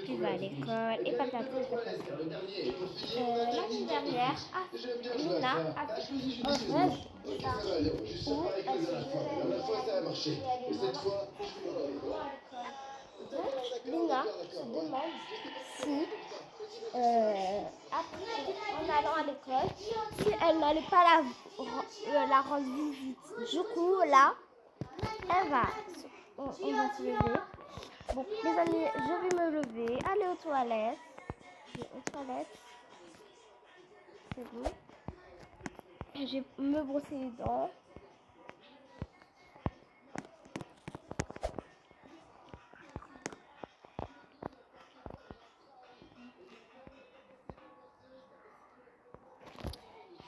Puis va à l'école et patati et patata. L'année dernière, Lina a fait un rêve bizarre où elle se devait aller à l'école et elle est très très à l'école. Donc, Lina se demande si, en allant à l'école, si elle n'allait pas la rendre visite. Du coup, là, on va se lever. Bon, les amis, je vais me lever, aller aux toilettes. Je vais aux toilettes, c'est bon. Je vais me brosser les dents.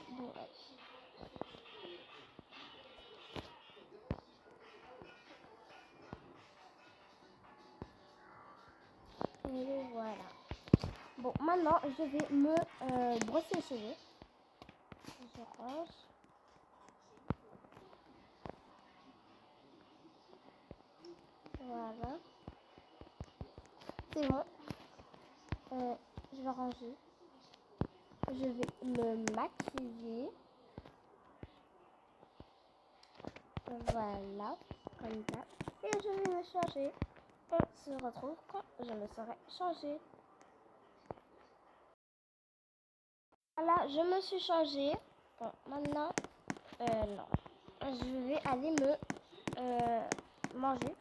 Bon, ouais. Et voilà. Bon, maintenant, je vais me brosser les cheveux. Je range. Voilà. C'est bon. Je vais ranger. Je vais me maquiller. Voilà. Comme ça. Et je vais me changer. On se retrouve quand je me serai changée. Voilà, je me suis changée. Bon, maintenant, non. Je vais aller me manger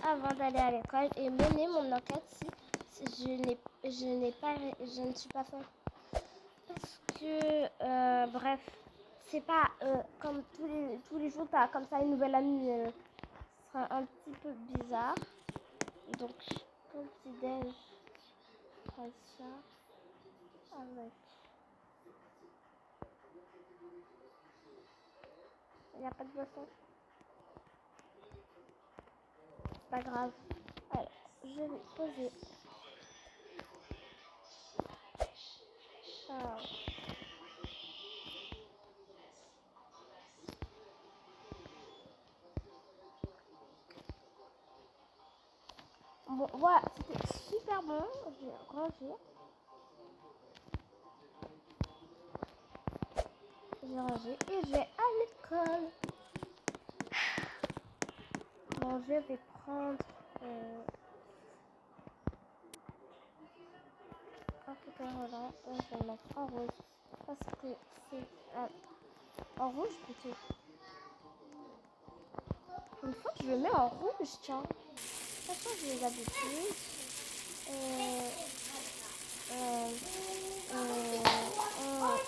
avant d'aller à l'école et mener mon enquête si je ne suis pas faite. Parce que, bref, c'est pas comme tous les jours, t'as comme ça une nouvelle amie, ce sera un petit peu bizarre. Donc, pour le petit-déj, je prends ça avec. Il n'y a pas de boisson. C'est pas grave. Alors, je vais poser ça. Bon, voilà, c'était super bon. J'ai rangé. Et je vais à l'école. Bon, je vais prendre un fauteuil roulant. Je vais le mettre en rose. Parce que c'est en rouge plutôt. Une fois que je le mets en rouge, tiens. Ça change les habitudes.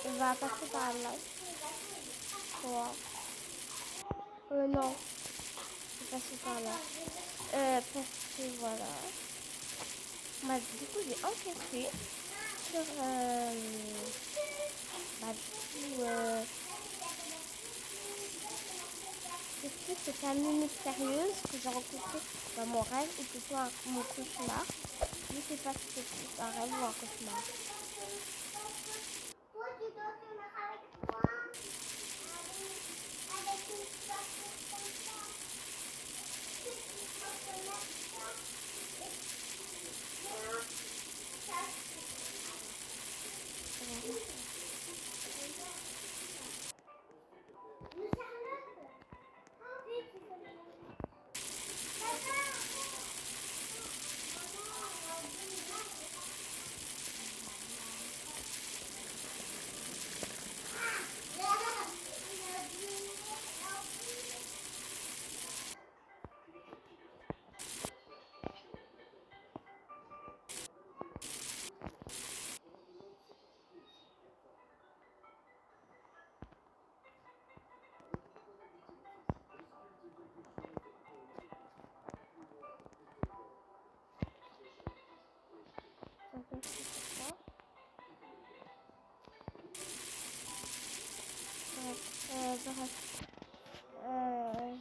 On va passer par là. Quoi? Non. Je vais passer par là. Parce que voilà. Du coup, j'ai enquêté sur est-ce que c'est amie mystérieuse que j'ai rencontrée dans mon rêve ou plutôt mon cauchemar. Je ne sais pas si c'est un rêve ou un cauchemar.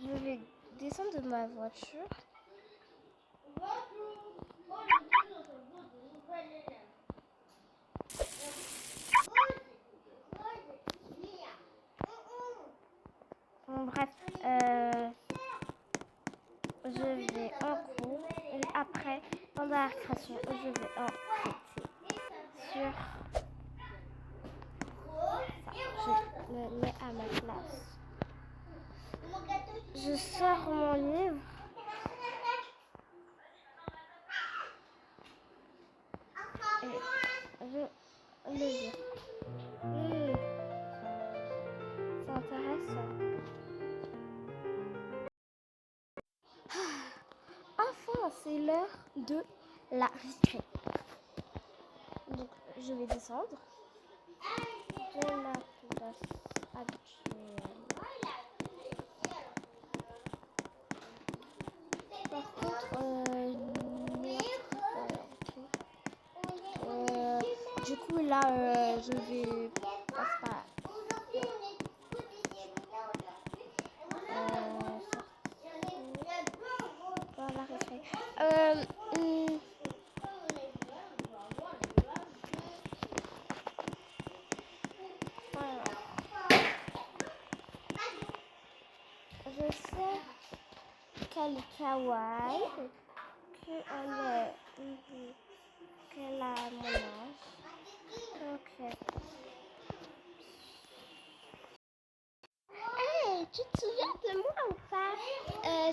Je vais descendre de ma voiture. Bref, je vais en cours et après, pendant la récréation, façon, je vais enquêter sur ça. Je me mets à ma place. Je sors mon livre. Et je le lis. C'est intéressant. Enfin, c'est l'heure de la récré. Donc, je vais descendre de ma place habituelle. Par contre, du coup, là, je vais passer par la récré. Je sais qu'elle est kawaii, qu'elle a mon âge. Ok. Hey, tu te souviens de moi ou pas?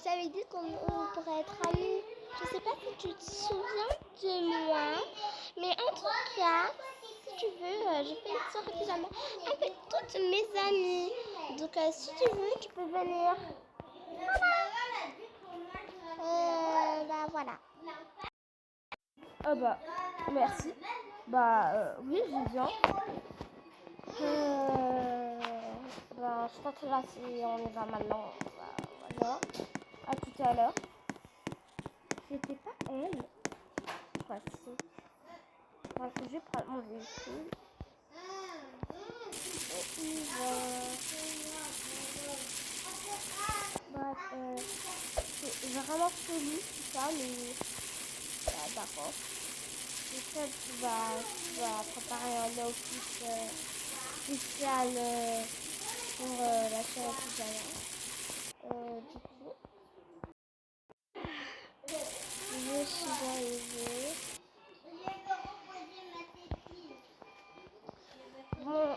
J'avais dit qu'on pourrait être amis. Je sais pas si tu te souviens de moi, mais en tout cas, si tu veux, je fais une soirée pyjama avec toutes mes amies. Donc, si tu veux, tu peux venir. Voilà. Bah, merci. Bah, oui, je viens. Ben, je crois que là, si on y va maintenant, voilà. À tout à l'heure. C'était pas elle. Je crois que si. Enfin, je vais prendre mon véhicule. Et il va. Bref, c'est vraiment poli tout ça, mais d'accord. Peut-être que tu vas préparer un outfit spécial pour la soirée pyjama. Du coup, je suis arrivée. Bon,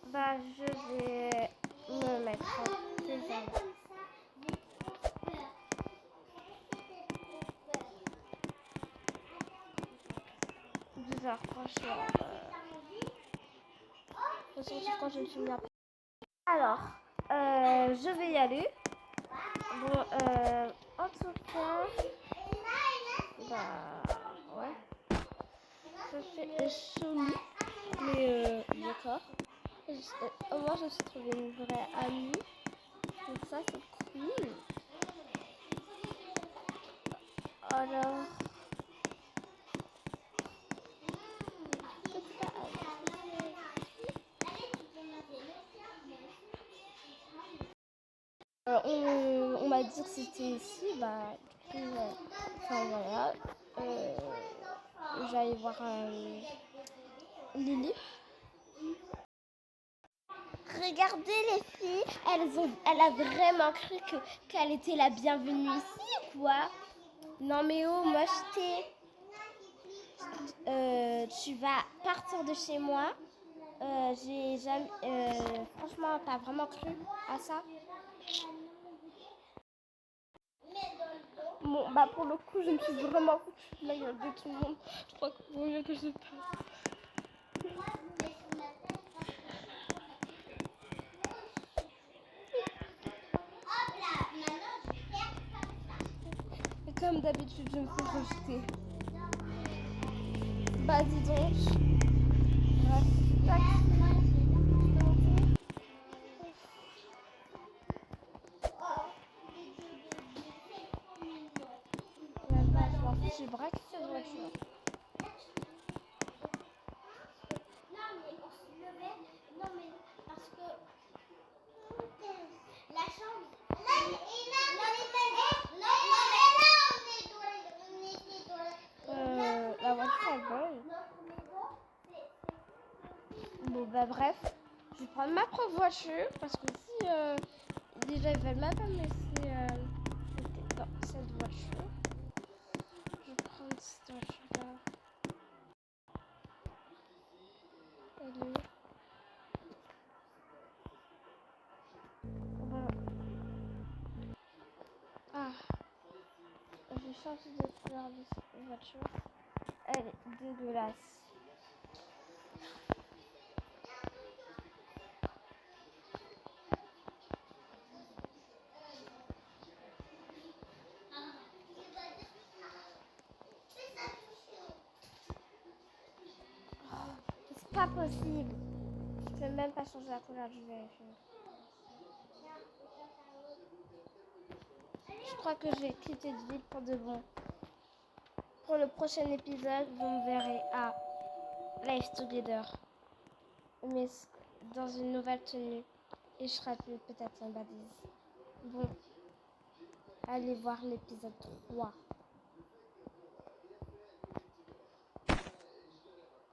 bah je vais me mettre en pyjama. Bizarre, franchement. Je vais sortir quand je me suis mis à... Alors, je vais y aller. Bon, en tout cas, bah, ouais. Je fais chelou, mais d'accord. Moi, je me suis trouvé une vraie amie. Donc ça, c'est cool. Alors... on m'a dit que c'était ici, bah, du coup, enfin voilà, j'allais voir Lily. Regardez les filles, elle a vraiment cru qu'elle était la bienvenue ici, quoi. Non mais oh, moi tu vas partir de chez moi. J'ai jamais, franchement, t'as vraiment cru à ça? Bon, bah pour le coup, je me suis vraiment foutue de la gueule de tout le monde. Je crois qu'il vaut mieux que je passe. Et comme d'habitude, je me fais rejeter. Bah dis donc. Bref, je m'en fous, j'ai braqué cette voiture. Non mais parce que la chambre. La voiture est bonne. Bon bah bref, je vais prendre ma propre voiture parce que si déjà ils veulent même pas me laisser dans cette voiture, je vais prendre cette voiture là. changer de couleur de cette voiture. Elle est dégueulasse. C'est pas possible. Je peux même pas changer la couleur du véhicule. Je crois que je vais quitter de ville pour de bon. Pour le prochain épisode, vous me verrez à Life Together. Mais dans une nouvelle tenue. Et je serai peut-être un badise. Bon, allez voir l'épisode 3.